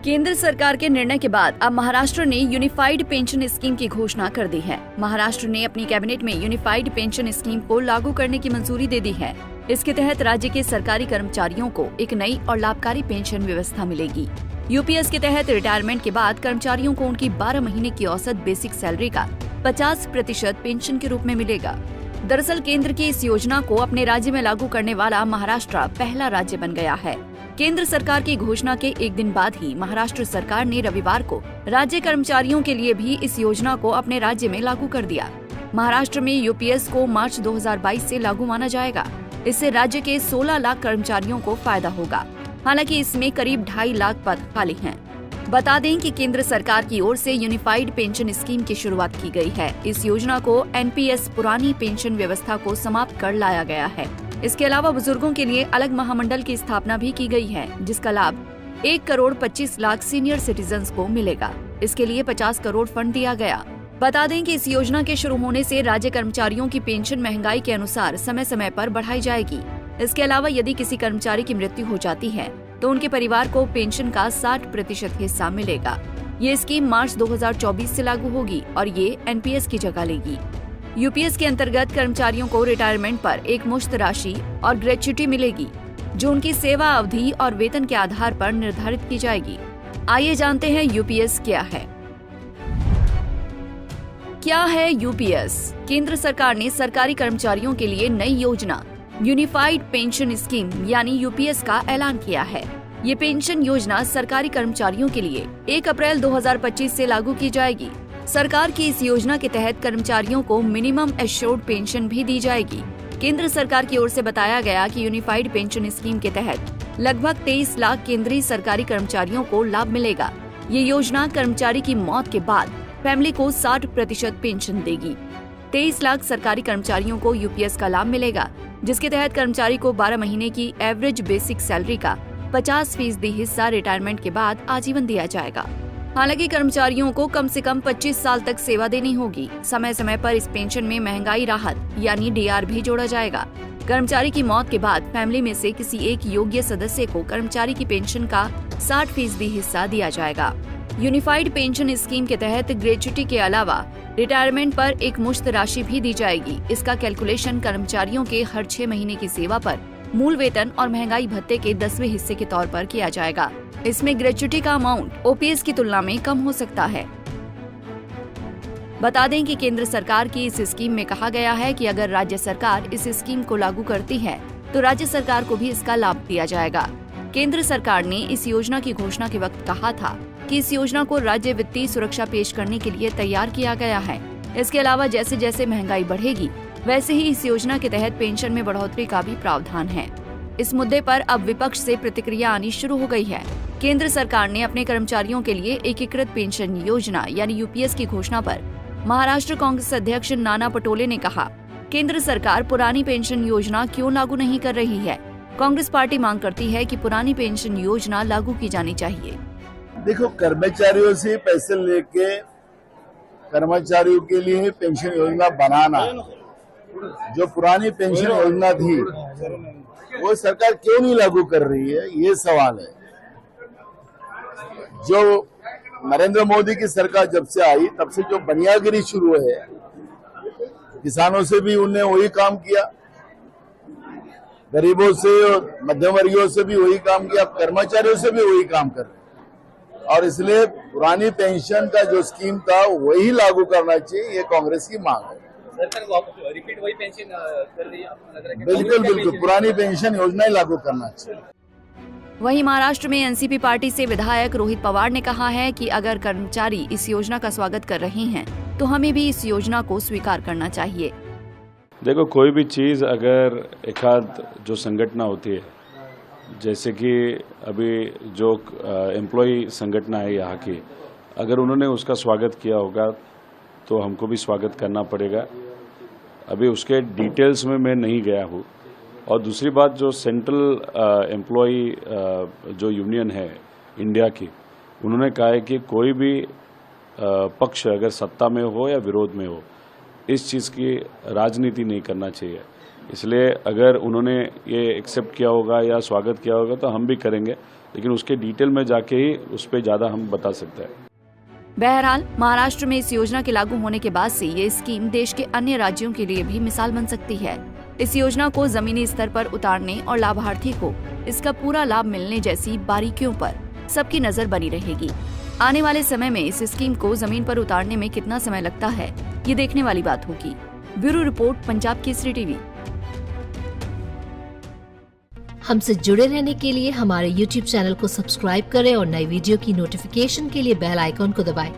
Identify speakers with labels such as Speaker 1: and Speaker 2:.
Speaker 1: केंद्र सरकार के निर्णय के बाद अब महाराष्ट्र ने यूनिफाइड पेंशन स्कीम की घोषणा कर दी है। महाराष्ट्र ने अपनी कैबिनेट में यूनिफाइड पेंशन स्कीम को लागू करने की मंजूरी दे दी है। इसके तहत राज्य के सरकारी कर्मचारियों को एक नई और लाभकारी पेंशन व्यवस्था मिलेगी। यूपीएस के तहत रिटायरमेंट के बाद कर्मचारियों को उनकी 12 महीने की औसत बेसिक सैलरी का 50% पेंशन के रूप में मिलेगा। दरअसल केंद्र की इस योजना को अपने राज्य में लागू करने वाला महाराष्ट्र पहला राज्य बन गया है। केंद्र सरकार की घोषणा के एक दिन बाद ही महाराष्ट्र सरकार ने रविवार को राज्य कर्मचारियों के लिए भी इस योजना को अपने राज्य में लागू कर दिया। महाराष्ट्र में यूपीएस को मार्च 2022 से लागू माना जाएगा। इससे राज्य के 16 लाख कर्मचारियों को फायदा होगा। हालांकि इसमें करीब 2.5 लाख पद खाली हैं। बता दें कि केंद्र सरकार की ओर से यूनिफाइड पेंशन स्कीम की शुरुआत की गई है। इस योजना को एनपीएस पुरानी पेंशन व्यवस्था को समाप्त कर लाया गया है। इसके अलावा बुजुर्गों के लिए अलग महामंडल की स्थापना भी की गई है, जिसका लाभ 1 करोड़ 25 लाख सीनियर सिटीजन्स को मिलेगा। इसके लिए 50 करोड़ फंड दिया गया। बता दें कि इस योजना के शुरू होने से राज्य कर्मचारियों की पेंशन महंगाई के अनुसार समय समय पर बढ़ाई जाएगी। इसके अलावा यदि किसी कर्मचारी की मृत्यु हो जाती है तो उनके परिवार को पेंशन का 60% हिस्सा मिलेगा। ये स्कीम मार्च 2024 से लागू होगी और ये एनपीएस की जगह लेगी। यूपीएस के अंतर्गत कर्मचारियों को रिटायरमेंट पर एक मुश्त राशि और ग्रेच्युटी मिलेगी, जो उनकी सेवा अवधि और वेतन के आधार पर निर्धारित की जाएगी। आइए जानते हैं यूपीएस क्या है। क्या है यूपीएस? केंद्र सरकार ने सरकारी कर्मचारियों के लिए नई योजना यूनिफाइड पेंशन स्कीम यानी यूपीएस का ऐलान किया है। ये पेंशन योजना सरकारी कर्मचारियों के लिए 1 अप्रैल 2025 से लागू की जाएगी। सरकार की इस योजना के तहत कर्मचारियों को मिनिमम एश्योर्ड पेंशन भी दी जाएगी। केंद्र सरकार की ओर से बताया गया कि यूनिफाइड पेंशन स्कीम के तहत लगभग 23 लाख केंद्रीय सरकारी कर्मचारियों को लाभ मिलेगा। ये योजना कर्मचारी की मौत के बाद फैमिली को 60% पेंशन देगी। 23 लाख सरकारी कर्मचारियों को यूपीएस का लाभ मिलेगा, जिसके तहत कर्मचारी को 12 महीने की एवरेज बेसिक सैलरी का 50% हिस्सा रिटायरमेंट के बाद आजीवन दिया जाएगा। हालांकि कर्मचारियों को कम से कम 25 साल तक सेवा देनी होगी। समय समय पर इस पेंशन में महंगाई राहत यानी डीआर भी जोड़ा जाएगा। कर्मचारी की मौत के बाद फैमिली में से किसी एक योग्य सदस्य को कर्मचारी की पेंशन का 60% हिस्सा दिया जाएगा। यूनिफाइड पेंशन स्कीम के तहत ग्रेच्युटी के अलावा रिटायरमेंट पर एक मुश्त राशि भी दी जाएगी। इसका कैलकुलेशन कर्मचारियों के हर 6 महीने की सेवा पर मूल वेतन और महंगाई भत्ते के 10वें हिस्से के तौर पर किया जाएगा। इसमें ग्रेच्युटी का अमाउंट ओपीएस की तुलना में कम हो सकता है। बता दें कि केंद्र सरकार की इस स्कीम में कहा गया है कि अगर राज्य सरकार इस स्कीम को लागू करती है तो राज्य सरकार को भी इसका लाभ दिया जाएगा। केंद्र सरकार ने इस योजना की घोषणा के वक्त कहा था कि इस योजना को राज्य वित्तीय सुरक्षा पेश करने के लिए तैयार किया गया है। इसके अलावा जैसे जैसे महंगाई बढ़ेगी वैसे ही इस योजना के तहत पेंशन में बढ़ोतरी का भी प्रावधान है। इस मुद्दे पर अब विपक्ष से प्रतिक्रिया आनी शुरू हो गई है। केंद्र सरकार ने अपने कर्मचारियों के लिए एकीकृत पेंशन योजना यानी यूपीएस की घोषणा पर महाराष्ट्र कांग्रेस अध्यक्ष नाना पटोले ने कहा, केंद्र सरकार पुरानी पेंशन योजना क्यों लागू नहीं कर रही है? कांग्रेस पार्टी मांग करती है कि पुरानी पेंशन योजना लागू की जानी चाहिए।
Speaker 2: देखो, कर्मचारियों से पैसे लेके कर्मचारियों के लिए पेंशन योजना बनाना, जो पुरानी पेंशन योजना थी वो सरकार क्यों नहीं लागू कर रही है, ये सवाल है। जो नरेंद्र मोदी की सरकार जब से आई तब से जो बनियागिरी शुरू है, किसानों से भी उन्हें वही काम किया, गरीबों से और मध्यम वर्गीयों से भी वही काम किया, कर्मचारियों से भी वही काम कर रहे हैं। और इसलिए पुरानी पेंशन का जो स्कीम था वही लागू करना चाहिए, ये कांग्रेस की मांग है।
Speaker 3: रिपीट वही पेंशन कर रही है।
Speaker 2: बिल्कुल बिल्कुल, पुरानी पेंशन योजना ही लागू करना चाहिए।
Speaker 1: वहीं महाराष्ट्र में एनसीपी पार्टी से विधायक रोहित पवार ने कहा है कि अगर कर्मचारी इस योजना का स्वागत कर रहे हैं तो हमें भी इस योजना को स्वीकार करना चाहिए।
Speaker 4: देखो, कोई भी चीज़ अगर एकाध जो संगठन होती है, जैसे कि अभी जो एम्प्लॉय संगठन है यहाँ की, अगर उन्होंने उसका स्वागत किया होगा तो हमको भी स्वागत करना पड़ेगा। अभी उसके डिटेल्स में मैं नहीं गया हूँ। और दूसरी बात, जो सेंट्रल एम्प्लॉय जो यूनियन है इंडिया की, उन्होंने कहा है कि कोई भी पक्ष अगर सत्ता में हो या विरोध में हो, इस चीज़ की राजनीति नहीं करना चाहिए। इसलिए अगर उन्होंने ये एक्सेप्ट किया होगा या स्वागत किया होगा तो हम भी करेंगे, लेकिन उसके डिटेल में जाके ही उस पर ज़्यादा हम बता सकते हैं।
Speaker 1: बहरहाल महाराष्ट्र में इस योजना के लागू होने के बाद से ये स्कीम देश के अन्य राज्यों के लिए भी मिसाल बन सकती है। इस योजना को जमीनी स्तर पर उतारने और लाभार्थी को इसका पूरा लाभ मिलने जैसी बारीकियों पर सबकी नजर बनी रहेगी। आने वाले समय में इस स्कीम को जमीन पर उतारने में कितना समय लगता है, ये देखने वाली बात होगी। Bureau report, Punjab Kesari TV.
Speaker 5: हमसे जुड़े रहने के लिए हमारे YouTube चैनल को सब्सक्राइब करें और नई वीडियो की नोटिफिकेशन के लिए बेल आइकॉन को दबाएं।